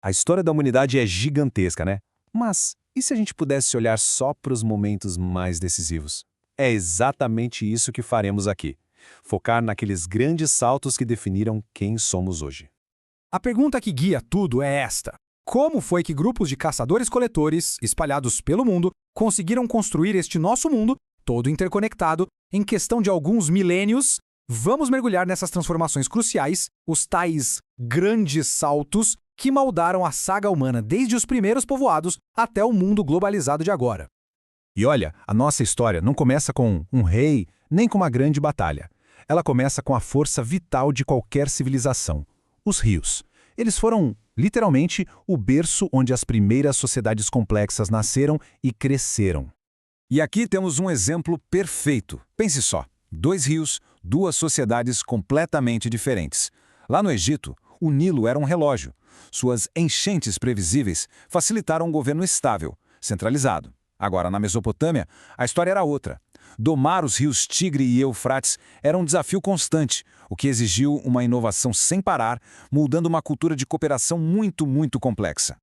A história da humanidade é gigantesca, né? Mas e se a gente pudesse olhar só para os momentos mais decisivos? É exatamente isso que faremos aqui. Focar naqueles grandes saltos que definiram quem somos hoje. A pergunta que guia tudo é esta: como foi que grupos de caçadores-coletores, espalhados pelo mundo, conseguiram construir este nosso mundo, todo interconectado, em questão de alguns milênios? Vamos mergulhar nessas transformações cruciais, os tais grandes saltos que moldaram a saga humana desde os primeiros povoados até o mundo globalizado de agora. E olha, a nossa história não começa com um rei, nem com uma grande batalha. Ela começa com a força vital de qualquer civilização: os rios. Eles foram, literalmente, o berço onde as primeiras sociedades complexas nasceram e cresceram. E aqui temos um exemplo perfeito. Pense só: 2 rios, 2 sociedades completamente diferentes. Lá no Egito, o Nilo era um relógio. Suas enchentes previsíveis facilitaram um governo estável, centralizado. Agora, na Mesopotâmia, a história era outra. Domar os rios Tigre e Eufrates era um desafio constante, o que exigiu uma inovação sem parar, moldando uma cultura de cooperação muito complexa.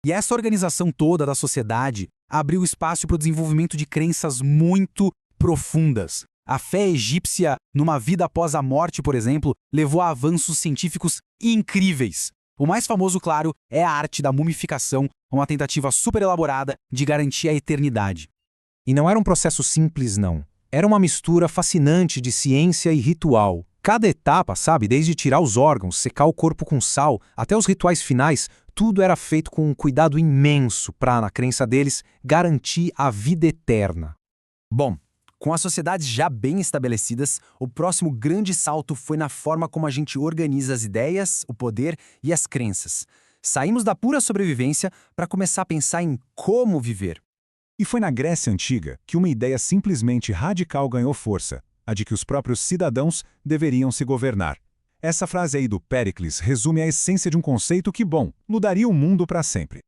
E essa organização toda da sociedade abriu espaço para o desenvolvimento de crenças muito profundas. A fé egípcia numa vida após a morte, por exemplo, levou a avanços científicos incríveis. O mais famoso, claro, é a arte da mumificação, uma tentativa super elaborada de garantir a eternidade. E não era um processo simples, não. Era uma mistura fascinante de ciência e ritual. Cada etapa, sabe, desde tirar os órgãos, secar o corpo com sal, até os rituais finais, tudo era feito com um cuidado imenso para, na crença deles, garantir a vida eterna. Bom, com as sociedades já bem estabelecidas, o próximo grande salto foi na forma como a gente organiza as ideias, o poder e as crenças. Saímos da pura sobrevivência para começar a pensar em como viver. E foi na Grécia Antiga que uma ideia simplesmente radical ganhou força, a de que os próprios cidadãos deveriam se governar. Essa frase aí do Péricles resume a essência de um conceito que, bom, mudaria o mundo para sempre.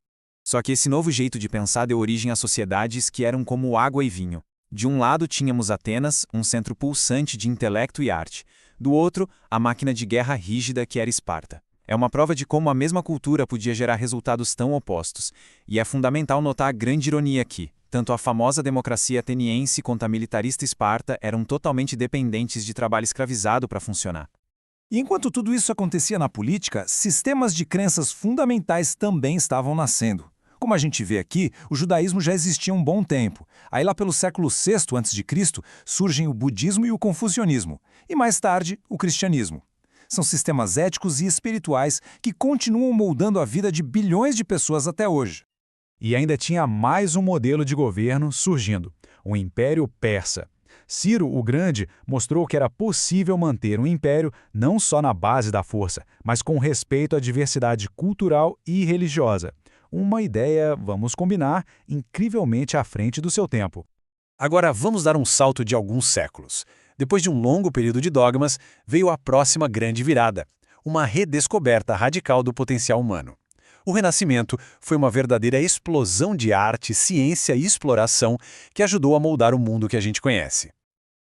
Só que esse novo jeito de pensar deu origem a sociedades que eram como água e vinho. De um lado tínhamos Atenas, um centro pulsante de intelecto e arte. Do outro, a máquina de guerra rígida que era Esparta. É uma prova de como a mesma cultura podia gerar resultados tão opostos. E é fundamental notar a grande ironia aqui. Tanto a famosa democracia ateniense quanto a militarista Esparta eram totalmente dependentes de trabalho escravizado para funcionar. E enquanto tudo isso acontecia na política, sistemas de crenças fundamentais também estavam nascendo. Como a gente vê aqui, o judaísmo já existia há um bom tempo. Aí lá pelo século VI a.C., surgem o budismo e o confucionismo. E mais tarde, o cristianismo. São sistemas éticos e espirituais que continuam moldando a vida de bilhões de pessoas até hoje. E ainda tinha mais um modelo de governo surgindo: o Império Persa. Ciro o Grande mostrou que era possível manter um império não só na base da força, mas com respeito à diversidade cultural e religiosa. Uma ideia, vamos combinar, incrivelmente à frente do seu tempo. Agora vamos dar um salto de alguns séculos. Depois de um longo período de dogmas, veio a próxima grande virada: uma redescoberta radical do potencial humano. O Renascimento foi uma verdadeira explosão de arte, ciência e exploração que ajudou a moldar o mundo que a gente conhece.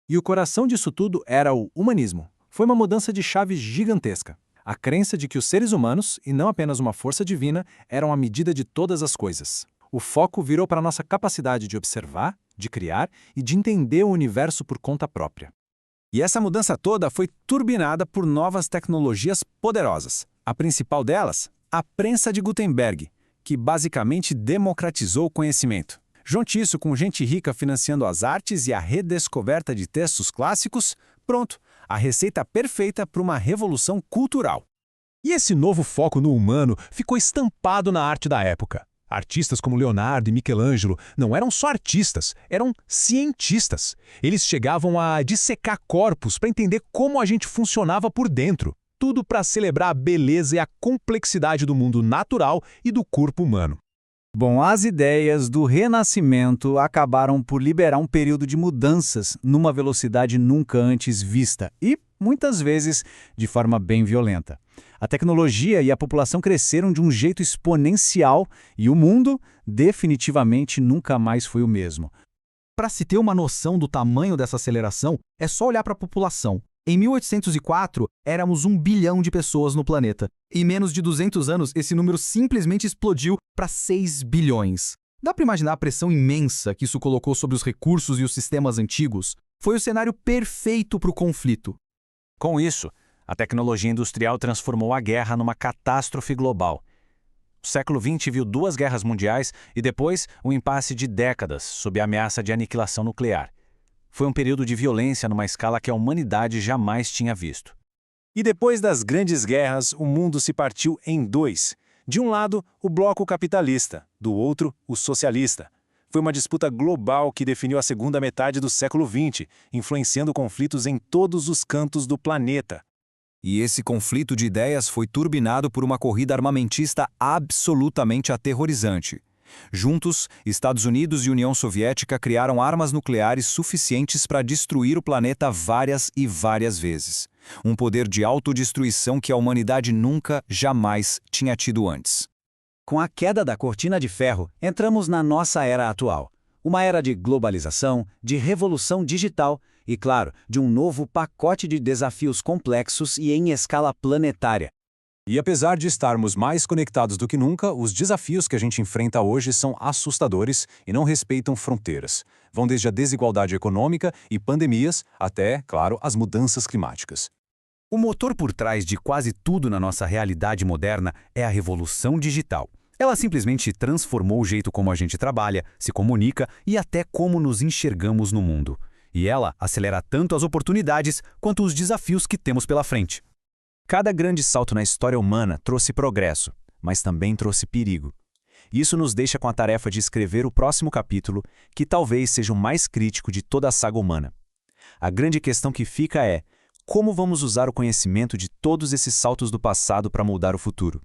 E o coração disso tudo era o humanismo. Foi uma mudança de chave gigantesca. A crença de que os seres humanos, e não apenas uma força divina, eram a medida de todas as coisas. O foco virou para a nossa capacidade de observar, de criar e de entender o universo por conta própria. E essa mudança toda foi turbinada por novas tecnologias poderosas. A principal delas, a prensa de Gutenberg, que basicamente democratizou o conhecimento. Junte isso com gente rica financiando as artes e a redescoberta de textos clássicos, pronto, a receita perfeita para uma revolução cultural. E esse novo foco no humano ficou estampado na arte da época. Artistas como Leonardo e Michelangelo não eram só artistas, eram cientistas. Eles chegavam a dissecar corpos para entender como a gente funcionava por dentro. Tudo para celebrar a beleza e a complexidade do mundo natural e do corpo humano. Bom, as ideias do Renascimento acabaram por liberar um período de mudanças numa velocidade nunca antes vista e, muitas vezes, de forma bem violenta. A tecnologia e a população cresceram de um jeito exponencial e o mundo definitivamente nunca mais foi o mesmo. Para se ter uma noção do tamanho dessa aceleração, é só olhar para a população. Em 1804, éramos 1 bilhão de pessoas no planeta. Em menos de 200 anos, esse número simplesmente explodiu para 6 bilhões. Dá para imaginar a pressão imensa que isso colocou sobre os recursos e os sistemas antigos? Foi o cenário perfeito para o conflito. Com isso, a tecnologia industrial transformou a guerra numa catástrofe global. O século XX viu 2 guerras mundiais e depois um impasse de décadas sob a ameaça de aniquilação nuclear. Foi um período de violência numa escala que a humanidade jamais tinha visto. E depois das grandes guerras, o mundo se partiu em 2. De um lado, o bloco capitalista, do outro, o socialista. Foi uma disputa global que definiu a segunda metade do século XX, influenciando conflitos em todos os cantos do planeta. E esse conflito de ideias foi turbinado por uma corrida armamentista absolutamente aterrorizante. Juntos, Estados Unidos e União Soviética criaram armas nucleares suficientes para destruir o planeta várias e várias vezes. Um poder de autodestruição que a humanidade nunca, jamais tinha tido antes. Com a queda da cortina de ferro, entramos na nossa era atual. Uma era de globalização, de revolução digital e, claro, de um novo pacote de desafios complexos e em escala planetária. E apesar de estarmos mais conectados do que nunca, os desafios que a gente enfrenta hoje são assustadores e não respeitam fronteiras. Vão desde a desigualdade econômica e pandemias até, claro, as mudanças climáticas. O motor por trás de quase tudo na nossa realidade moderna é a revolução digital. Ela simplesmente transformou o jeito como a gente trabalha, se comunica e até como nos enxergamos no mundo. E ela acelera tanto as oportunidades quanto os desafios que temos pela frente. Cada grande salto na história humana trouxe progresso, mas também trouxe perigo. Isso nos deixa com a tarefa de escrever o próximo capítulo, que talvez seja o mais crítico de toda a saga humana. A grande questão que fica é: como vamos usar o conhecimento de todos esses saltos do passado para moldar o futuro?